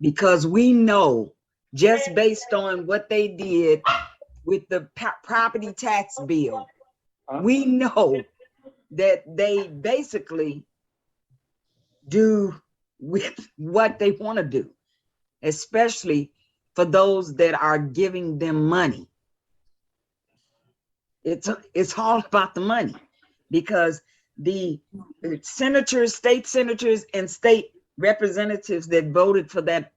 because we know just based on what they did with the property tax bill, we know that they basically do with what they want to do, especially for those that are giving them money. It's all about the money, because the senators, state senators, and state representatives that voted for that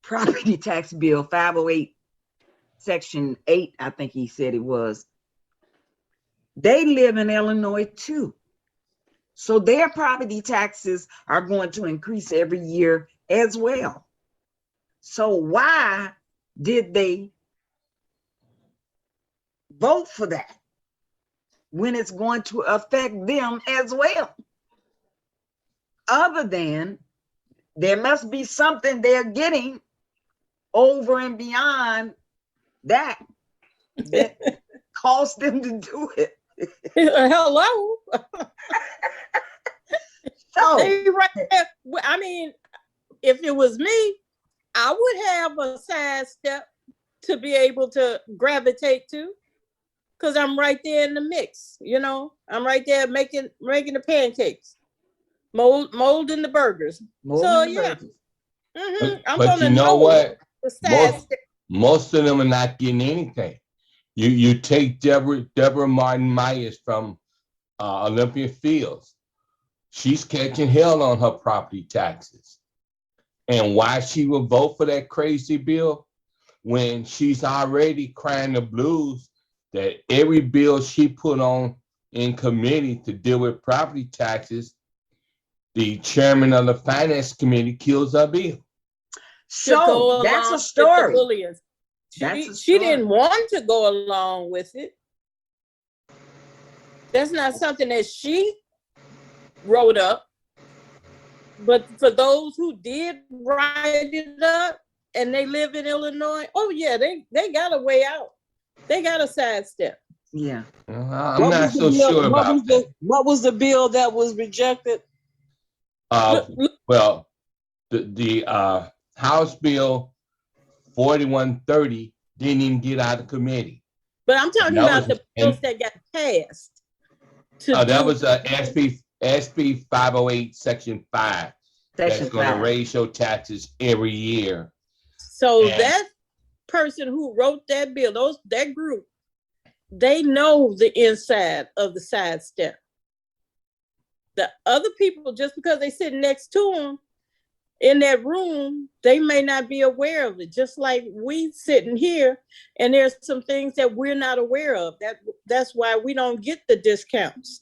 property tax bill 508 section 8, I think he said it was, they live in Illinois too. So their property taxes are going to increase every year as well. So why did they vote for that when it's going to affect them as well? Other than there must be something they're getting over and beyond that caused them to do it. Hello. So, right there. I mean, if it was me, I would have a side step to be able to gravitate to, because I'm right there in the mix. You know, I'm right there making the pancakes, molding the burgers. burgers. I'm but gonna you know what? The side step. Most of them are not getting anything. You take Deborah Martin Myers from Olympia Fields. She's catching hell on her property taxes. And why she will vote for that crazy bill when she's already crying the blues that every bill she put on in committee to deal with property taxes, the chairman of the finance committee kills her bill. So that's a story. She didn't want to go along with it. That's not something that she wrote up. But for those who did write it up and they live in Illinois, oh yeah, they got a way out. They got a sidestep. Yeah. I'm not so sure about that. What was the bill that was rejected? Well, the House Bill 4130 didn't even get out of committee. But I'm talking about the bills that got passed. That was SB 508 Section 5. That's going to raise your taxes every year. So that person who wrote that bill, that group, they know the inside of the sidestep. The other people, just because they sit next to them in that room, they may not be aware of it. Just like we sitting here, and there's some things that we're not aware of. That's why we don't get the discounts.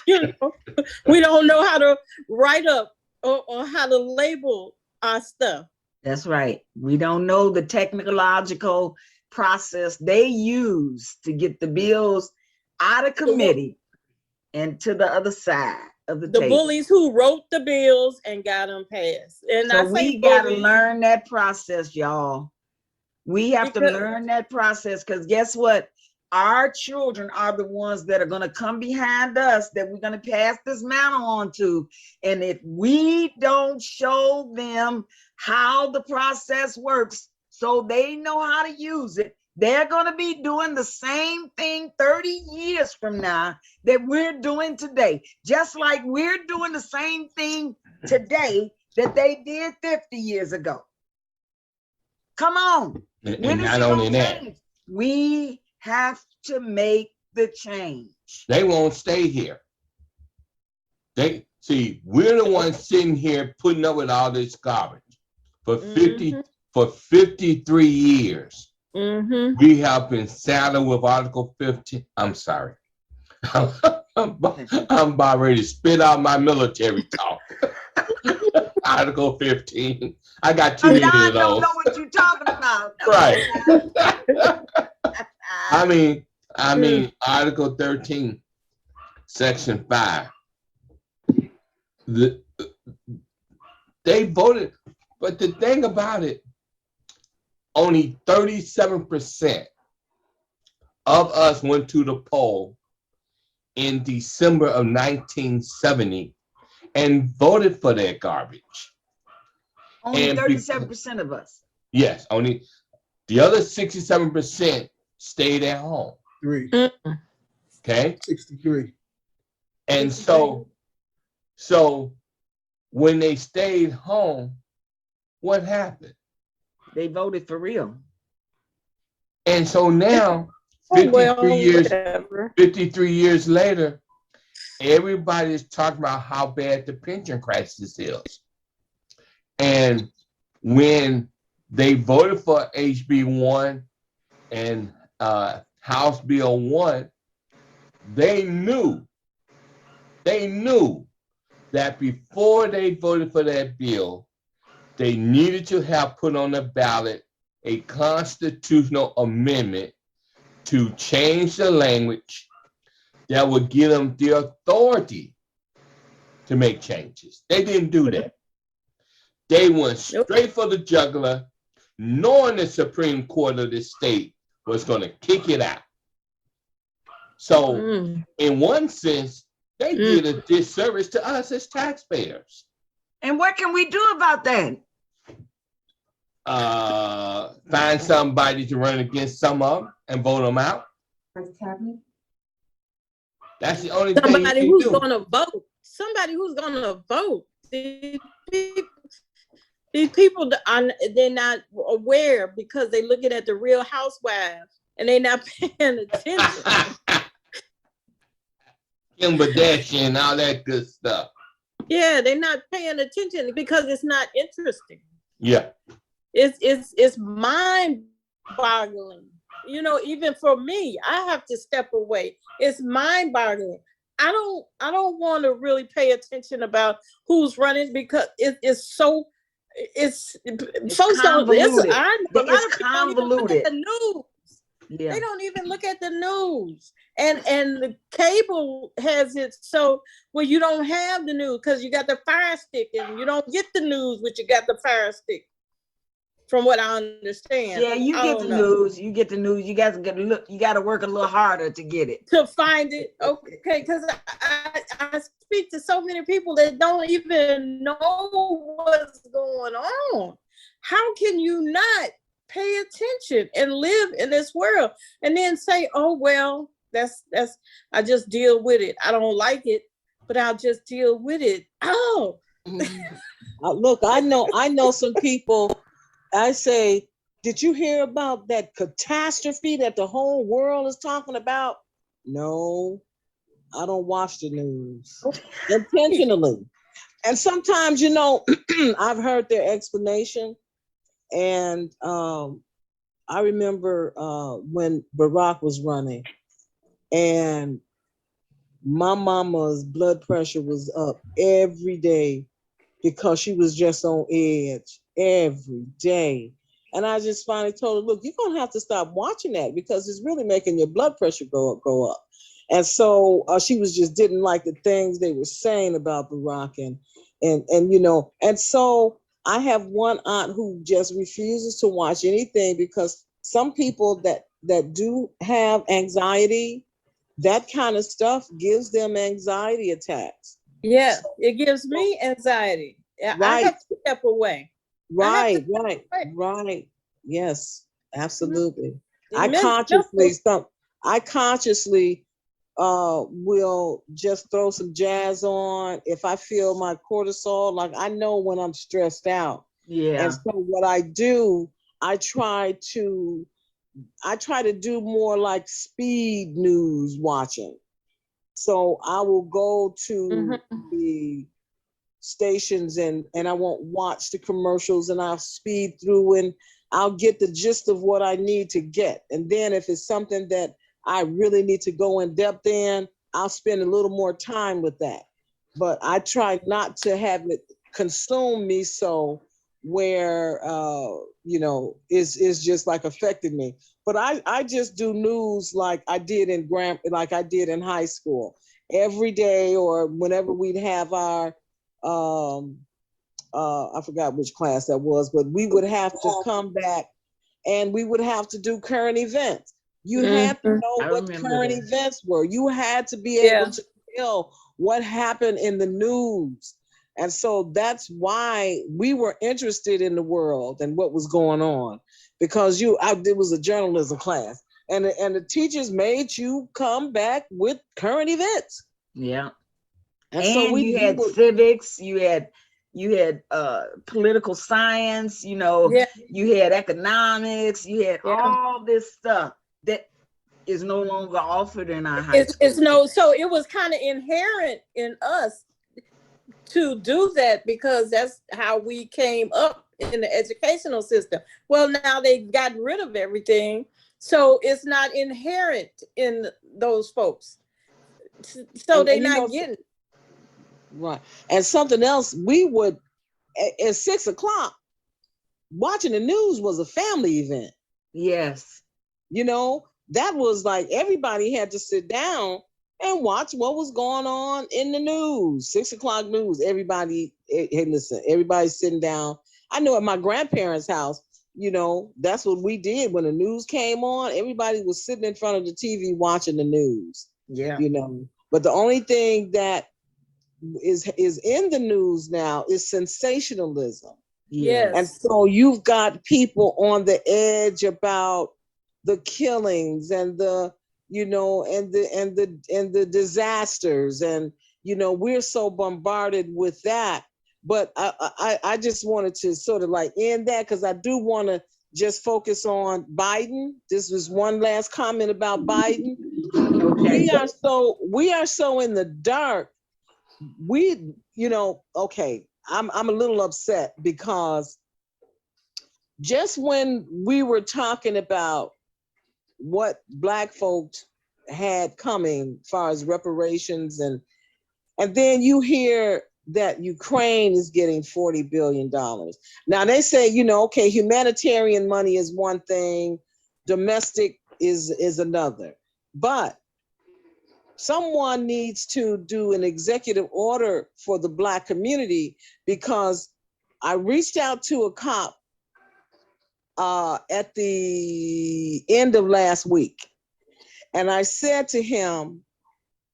You know, we don't know how to write up or how to label our stuff. That's right. We don't know the technological process they use to get the bills out of committee and to the other side of the table. Bullies who wrote the bills and got them passed. And so we got to learn that process, y'all. We have to learn that process, because guess what? Our children are the ones that are going to come behind us, that we're going to pass this mantle on to. And if we don't show them how the process works so they know how to use it, they're going to be doing the same thing 30 years from now that we're doing today. Just like we're doing the same thing today that they did 50 years ago. Come on. And not only that, we have to make the change. They won't stay here. We're the ones sitting here putting up with all this garbage for 53 years. We have been saddled with Article 15. I'm sorry. I'm about ready to spit out my military talk. Article 15. I got too many of those. I don't know what you're talking about. Right. I mean, Article 13, Section 5. They voted, but the thing about it, only 37% of us went to the poll in December of 1970 and voted for that garbage. Only And 37% of us. yes, only the other 67% stayed at home. Okay. 63. And so when they stayed home, what happened? They voted for real. And so now, Oh, well, whatever. 53 years later, everybody's talking about how bad the pension crisis is. And when they voted for HB 1 and House Bill 1, they knew that before they voted for that bill, they needed to have put on the ballot a constitutional amendment to change the language that would give them the authority to make changes. They didn't do that. They went straight for the jugular, knowing the Supreme Court of the state was going to kick it out. So, in one sense, they did a disservice to us as taxpayers. And what can we do about that? Find somebody to run against some of them and vote them out. That's the only thing. Somebody who's going to vote. Somebody who's going to vote. These people, they're not aware because they're looking at the Real Housewives and they're not paying attention. Kim Kardashian and all that good stuff. Yeah, they're not paying attention because it's not interesting. Yeah. It's mind-boggling. You know, even for me, I have to step away. It's mind-boggling. I don't want to really pay attention about who's running because it's folks don't listen. I know a lot of people don't even look at the news. Yeah. They don't even look at the news. And the cable has it so well you don't have the news because you got the Fire Stick and you don't get the news but you got the Fire Stick. From what I understand. Yeah, you get the news. You get the news. You guys got to look. You got to work a little harder to get it. To find it. Okay, because I speak to so many people that don't even know what's going on. How can you not pay attention and live in this world and then say, "Oh well, that's I just deal with it. I don't like it, but I'll just deal with it." Oh, look, I know some people. I say, did you hear about that catastrophe that the whole world is talking about? No, I don't watch the news intentionally. And sometimes, you know, I've heard their explanation. And I remember when Barack was running and my mama's blood pressure was up every day because she was just on edge every day. And I just finally told her, look, you're going to have to stop watching that because it's really making your blood pressure go up. And so she was just didn't like the things they were saying about Barack and you know, and so I have one aunt who just refuses to watch anything because some people that do have anxiety, that kind of stuff gives them anxiety attacks. Yeah, it gives me anxiety. Right. I have to step away. Right. Yes, absolutely. I consciously will just throw some jazz on if I feel my cortisol. Like I know when I'm stressed out. Yeah. And so what I do, I try to do more like speed news watching. So I will go to the stations and I won't watch the commercials and I'll speed through and I'll get the gist of what I need to get. And then if it's something that I really need to go in depth in, I'll spend a little more time with that. But I try not to have it consume me so where, you know, is just like affecting me. But I just do news like I did in high school every day or whenever we'd have our, I forgot which class that was, but we would have to come back and we would have to do current events. You had to know what current events were. You had to be able to tell what happened in the news. And so that's why we were interested in the world and what was going on, because it was a journalism class, and the teachers made you come back with current events. Yeah. And And so you had civics, you had political science, Yeah. you had economics, you had Yeah. all this stuff that is no longer offered in our high It's school. so it was kind of inherent in us to do that because that's how we came up in the educational system. Well, now they've gotten rid of everything, so it's not inherent in those folks. So they're not getting it. Right. And something else, we would at 6 o'clock, watching the news was a family event. Yes. That was like everybody had to sit down and watch what was going on in the news. 6 o'clock news. Everybody, hey, listen, everybody's sitting down. I know at my grandparents' house, that's what we did when the news came on. Everybody was sitting in front of the TV watching the news. Yeah. But the only thing that is in the news now is sensationalism. Yes. And so you've got people on the edge about the killings and the disasters, and we're so bombarded with that. But I just wanted to sort of like end that, because I do want to just focus on Biden. This was one last comment about Biden. Okay. We are so in the dark. Okay, I'm a little upset because just when we were talking about what Black folks had coming as far as reparations, and then you hear that Ukraine is getting $40 billion. Now they say, okay, humanitarian money is one thing, domestic is another. But someone needs to do an executive order for the Black community, because I reached out to a cop at the end of last week, and I said to him,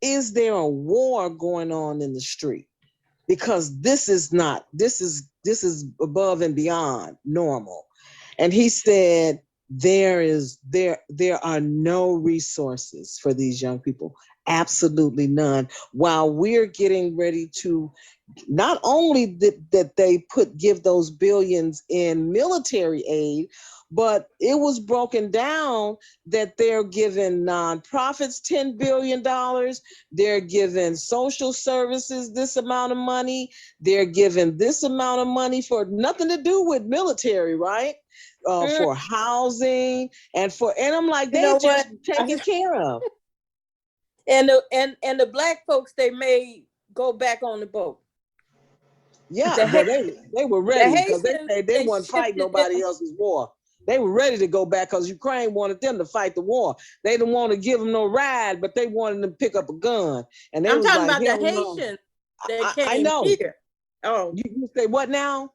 is there a war going on in the street? Because this is above and beyond normal. And he said, there are no resources for these young people, absolutely none. While we're getting ready to, not only that they give those billions in military aid, but it was broken down that they're giving nonprofits $10 billion. They're giving social services this amount of money. They're giving this amount of money for nothing to do with military, right? For housing and I'm like, they're just taken care of. And the Black folks, they may go back on the boat. Yeah, they were ready, because they said they weren't fighting nobody else's war. They were ready to go back because Ukraine wanted them to fight the war. They didn't want to give them no ride, but they wanted them to pick up a gun. And they I'm was talking like, about the Haitians that came I know. here. Oh, you say what now?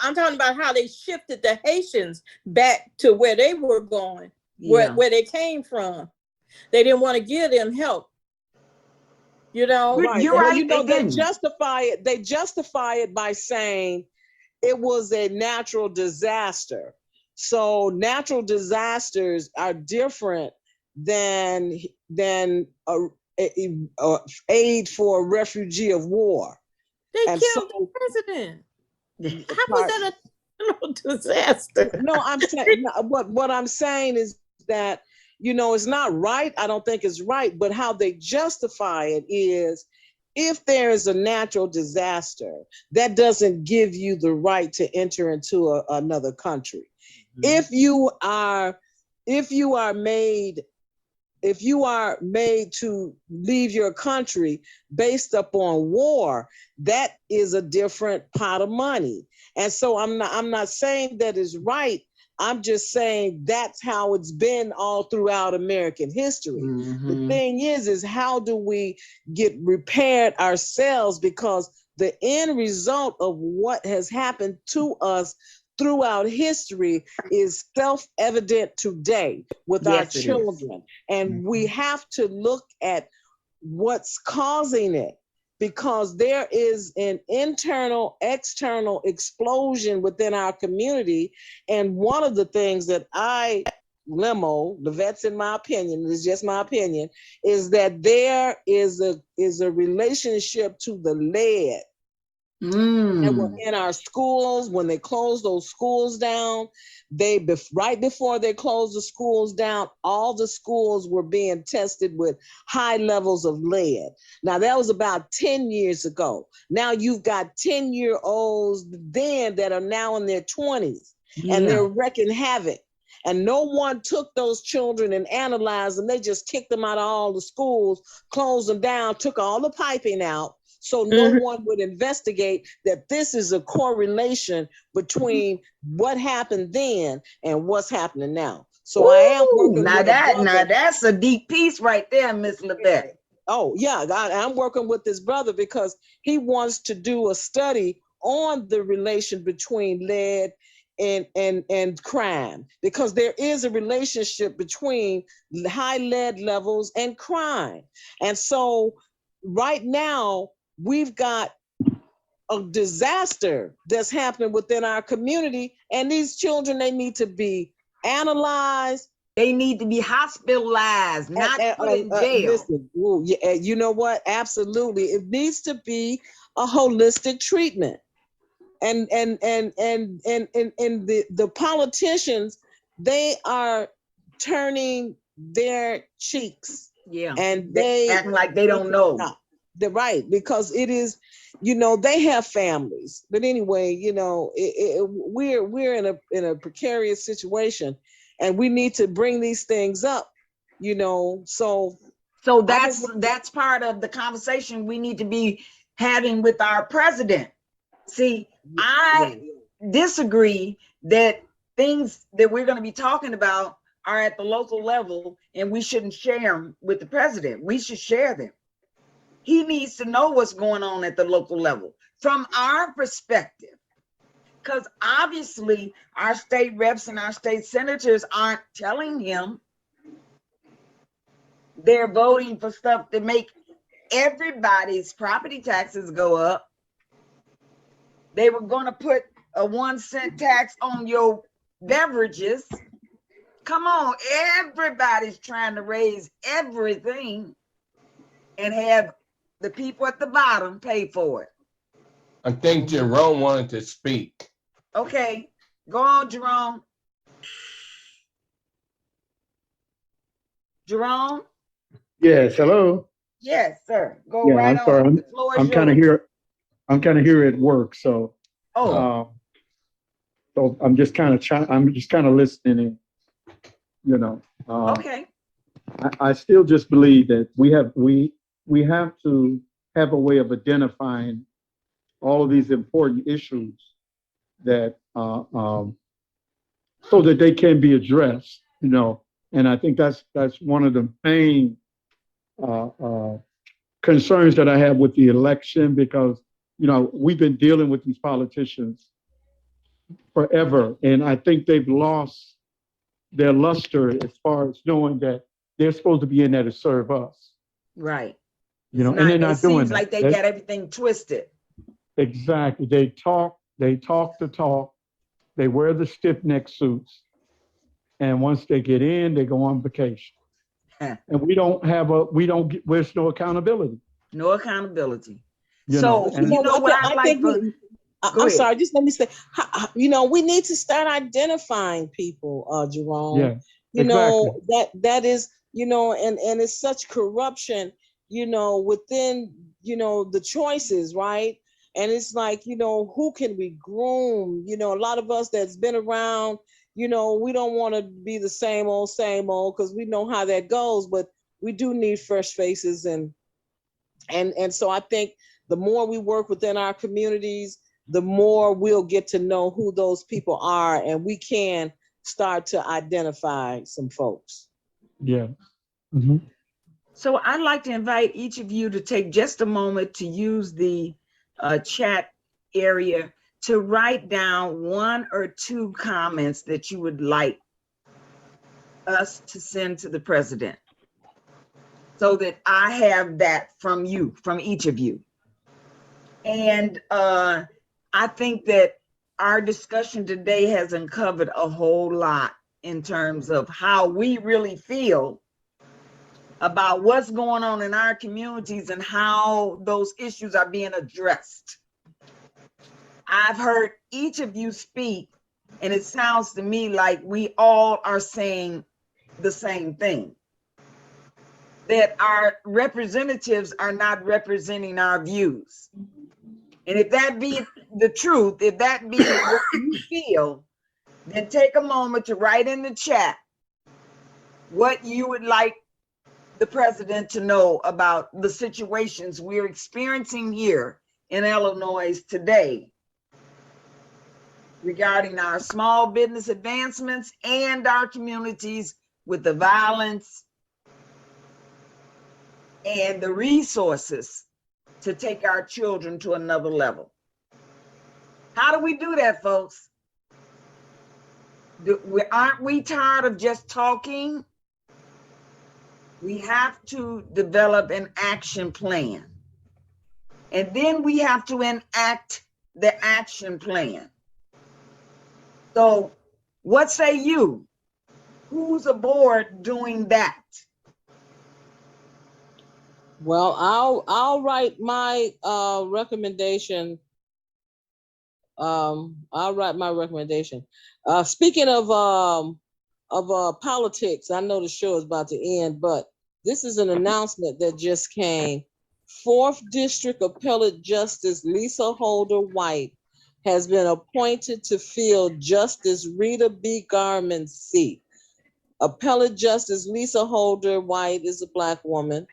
I'm talking about how they shifted the Haitians back to where they were going, where they came from. They didn't want to give them help. Right. You're right. They justify it. They justify it by saying it was a natural disaster. So natural disasters are different than aid for a refugee of war. They killed the president. How was that a natural disaster? No, I'm saying what I'm saying is that it's not right. I don't think it's right, but how they justify it is, if there is a natural disaster, that doesn't give you the right to enter into another country. Mm-hmm. If you are made to leave your country based upon war, that is a different pot of money. And so I'm not saying that is right. I'm just saying that's how it's been all throughout American history. Mm-hmm. The thing is how do we get repaired ourselves? Because the end result of what has happened to us throughout history is self-evident today with our children. And we have to look at what's causing it. because there is an internal, external explosion within our community. And one of the things that the vets, in my opinion, is just my opinion, is that there is a relationship to the lead. And in our schools, when they close those schools down, right before they closed the schools down, all the schools were being tested with high levels of lead. Now that was about 10 years ago. Now you've got 10-year-olds then that are now in their 20s, and they're wreaking havoc. And no one took those children and analyzed them. They just kicked them out of all the schools, closed them down, took all the piping out. So no one would investigate that this is a correlation between what happened then and what's happening now. So I am working now that's a deep piece right there, Miss Lebet. Oh yeah, I'm working with this brother because he wants to do a study on the relation between lead and crime, because there is a relationship between high lead levels and crime. And so right now we've got a disaster that's happening within our community, and these children, they need to be analyzed. They need to be hospitalized, not put in jail. Listen, you know what? Absolutely, it needs to be a holistic treatment. And the politicians, they are turning their cheeks. Yeah, and they acting like they don't know. They're right, because it is, they have families. But anyway, we're in a precarious situation, and we need to bring these things up. So that's part of the conversation we need to be having with our president. See, I disagree that things that we're going to be talking about are at the local level, and we shouldn't share them with the president. We should share them. He needs to know what's going on at the local level from our perspective, because obviously our state reps and our state senators aren't telling him. They're voting for stuff to make everybody's property taxes go up. They were going to put a 1-cent tax on your beverages. Come on, everybody's trying to raise everything and have the people at the bottom pay for it. I think Jerome wanted to speak. Okay, go on, Jerome. Jerome? Yes, hello. Yes, sir. Go Yeah, right I'm sorry. on. The floor is I'm kind of yours. here. I'm kind of here at work, so so I'm just kind of listening in. Okay. I still just believe that we have to have a way of identifying all of these important issues that so that they can be addressed. And I think that's one of the main concerns that I have with the election, because we've been dealing with these politicians forever, and I think they've lost their luster as far as knowing that they're supposed to be in there to serve us. Right. And they're not doing that. It seems like they got everything twisted. Exactly. They talk the talk, they wear the stiff neck suits, and once they get in, they go on vacation. And there's no accountability. No accountability. I'm sorry, just let me say, we need to start identifying people, Jerome. Yeah, exactly. That is, and it's such corruption, within, the choices, right? And it's like, who can we groom? A lot of us that's been around, we don't want to be the same old, because we know how that goes, but we do need fresh faces. And so I think the more we work within our communities, the more we'll get to know who those people are, and we can start to identify some folks. Yeah. Mm-hmm. So I'd like to invite each of you to take just a moment to use the chat area to write down 1 or 2 comments that you would like us to send to the president, so that I have that from you, from each of you. And I think that our discussion today has uncovered a whole lot in terms of how we really feel about what's going on in our communities and how those issues are being addressed. I've heard each of you speak, and it sounds to me like we all are saying the same thing, that our representatives are not representing our views. And if that be the truth, if that be what you feel, then take a moment to write in the chat what you would like the president to know about the situations we're experiencing here in Illinois today regarding our small business advancements and our communities with the violence and the resources to take our children to another level. How do we do that, folks? Aren't we tired of just talking? We have to develop an action plan. And then we have to enact the action plan. So what say you? Who's aboard doing that? Well, I'll write my recommendation. I'll write my recommendation. Speaking of politics, I know the show is about to end, but this is an announcement that just came. 4th District Appellate Justice Lisa Holder White has been appointed to fill Justice Rita B. Garman's seat. Appellate Justice Lisa Holder White is a Black woman,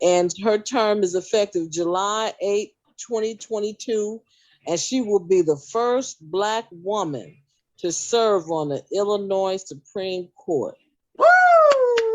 and her term is effective July 8, 2022, and she will be the first Black woman to serve on the Illinois Supreme Court. Woo!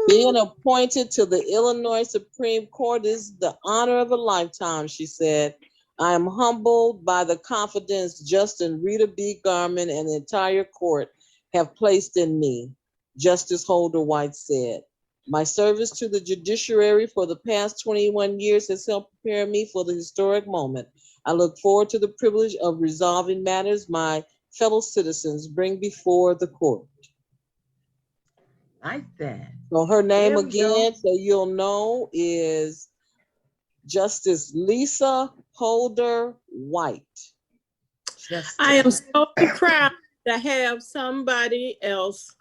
Being appointed to the Illinois Supreme Court is the honor of a lifetime, she said. I am humbled by the confidence Justice Rita B. Garman and the entire court have placed in me, Justice Holder White said. My service to the judiciary for the past 21 years has helped prepare me for the historic moment. I look forward to the privilege of resolving matters my fellow citizens bring before the court. Like that. So her name There we go. again, so you'll know, is Justice Lisa Holder White. I am so proud to have somebody else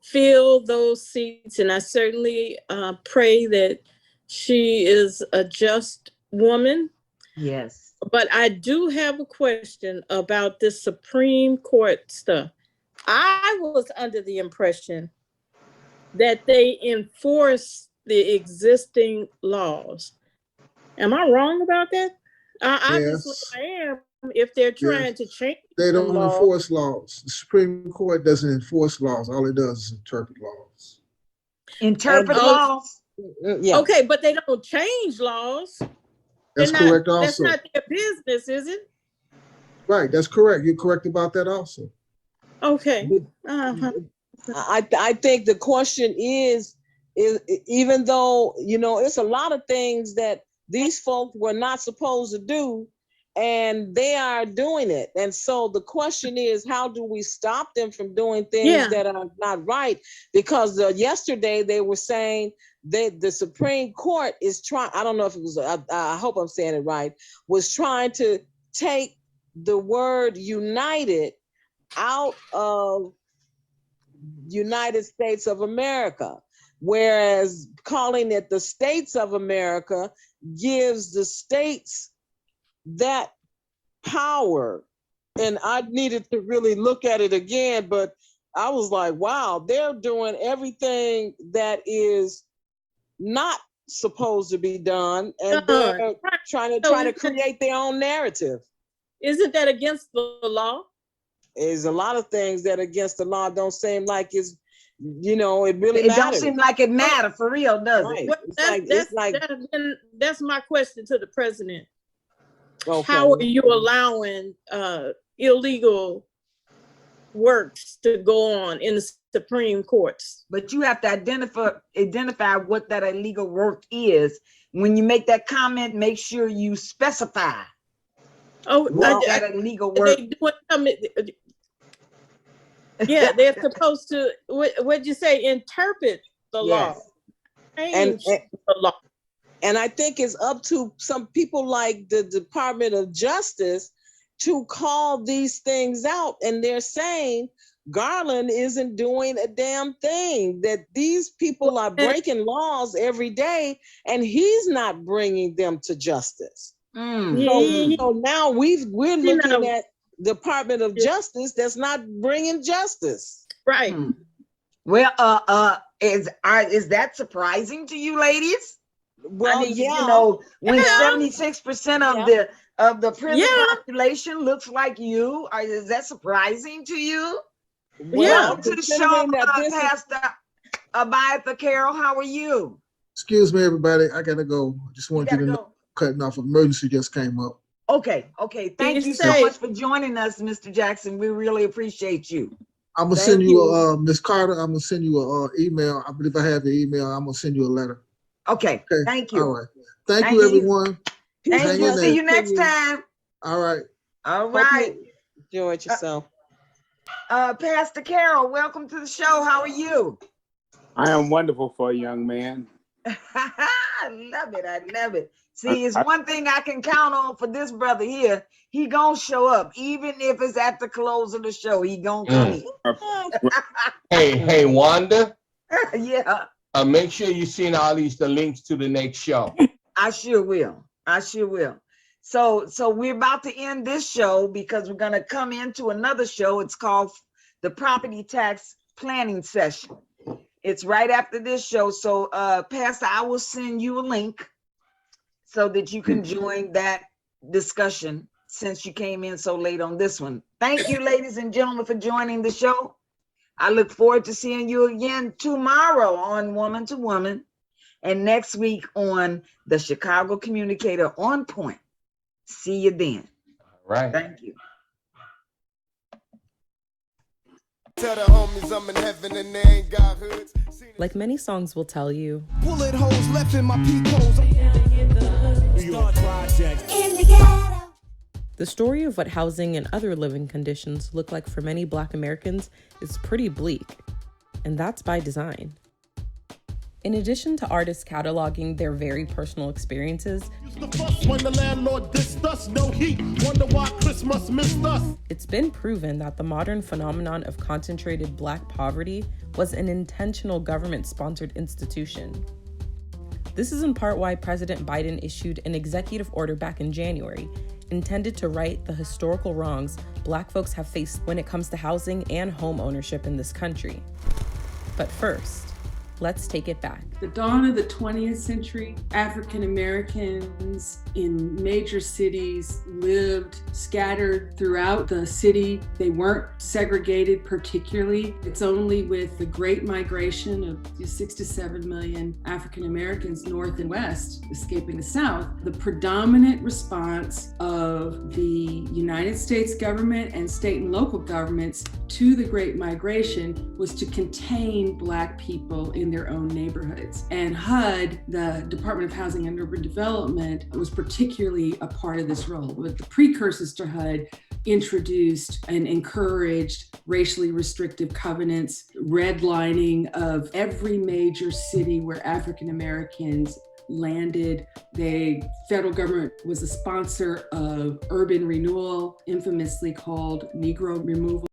fill those seats, and I certainly pray that she is a just woman. Yes. But I do have a question about this Supreme Court stuff. I was under the impression that they enforce the existing laws. Am I wrong about that? Obviously, Yes. I am. If they're trying to change They the don't law. enforce laws. The Supreme Court doesn't enforce laws. All it does is interpret laws. Interpret And- laws. Yeah. Okay, but they don't change laws. That's They're not- correct That's also. not their business, is it? Right, that's correct. You're correct about that also. Okay. Uh-huh. I think the question is even though, you know, it's a lot of things that these folks were not supposed to do, and they are doing it. And so the question is, how do we stop them from doing things that are not right? Because yesterday they were saying that the Supreme Court is trying, I don't know if it was, I hope I'm saying it right, was trying to take the word united out of United States of America, whereas calling it the States of America gives the states that power. And I needed to really look at it again, but I was like, wow, they're doing everything that is not supposed to be done, and they're trying to create their own narrative. Isn't that against the law? There's a lot of things that are against the law. Don't seem like it's, you know, it really It don't matters. seem like it matter for real, does Right. it? Well, that's my question to the president. Okay. How are you allowing illegal works to go on in the Supreme Courts? But you have to identify what that illegal work is. When you make that comment, make sure you specify. Oh, Well, that legal they work. doing something. Yeah, they're supposed to. What'd you say? Interpret the law, and, change the law. and I think it's up to some people like the Department of Justice to call these things out. And they're saying Garland isn't doing a damn thing, that these people are breaking laws every day and he's not bringing them to justice. So now we're looking at Department of Justice that's not bringing justice. Right. Well, is that surprising to you, ladies? Well, I mean, yeah. you know, when Yeah. 76% of the prison population looks like you, is that surprising to you? Welcome to the show, Pastor Abiatha Carroll. How are you? Excuse me, everybody. I gotta go. Just want you to know, cutting off. Emergency just came up. Okay. Thank you so much for joining us, Mr. Jackson. We really appreciate you. I'm gonna send you Miss Carter. I'm gonna send you an email. I believe I have the email. I'm gonna send you a letter. Okay. Thank you. All right. Thank you, everyone. Thank you. See you next time. All right. All right. Enjoy yourself. Pastor Carroll, welcome to the show. How are you? I am wonderful for a young man. I love it. See, it's one thing I can count on for this brother here. He gonna show up, even if it's at the close of the show. He gonna come in. Hey, Wanda. Yeah. Make sure you send all the links to the next show. I sure will. So we're about to end this show because we're gonna come into another show. It's called the Property Tax Planning Session. It's right after this show. So Pastor, I will send you a link so that you can join that discussion since you came in so late on this one. Thank you, ladies and gentlemen, for joining the show. I look forward to seeing you again tomorrow on Woman to Woman and next week on the Chicago Communicator On Point. See you then. All right. Thank you. Tell the homies I'm in heaven and they ain't got hoods. Like many songs will tell you, Bullet holes left in my peep holes. the story of what housing and other living conditions look like for many Black Americans is pretty bleak, and that's by design. In addition to artists cataloging their very personal experiences, it's been proven that the modern phenomenon of concentrated Black poverty was an intentional government-sponsored institution. This is in part why President Biden issued an executive order back in January, intended to right the historical wrongs Black folks have faced when it comes to housing and home ownership in this country. But first, let's take it back. The dawn of the 20th century, African Americans in major cities lived scattered throughout the city. They weren't segregated particularly. It's only with the Great Migration of 6 to 7 million African Americans north and west escaping the South, the predominant response of the United States government and state and local governments to the Great Migration was to contain Black people in their own neighborhoods. And HUD, the Department of Housing and Urban Development, was particularly a part of this role. With the precursors to HUD, introduced and encouraged racially restrictive covenants, redlining of every major city where African Americans landed. The federal government was a sponsor of urban renewal, infamously called Negro removal.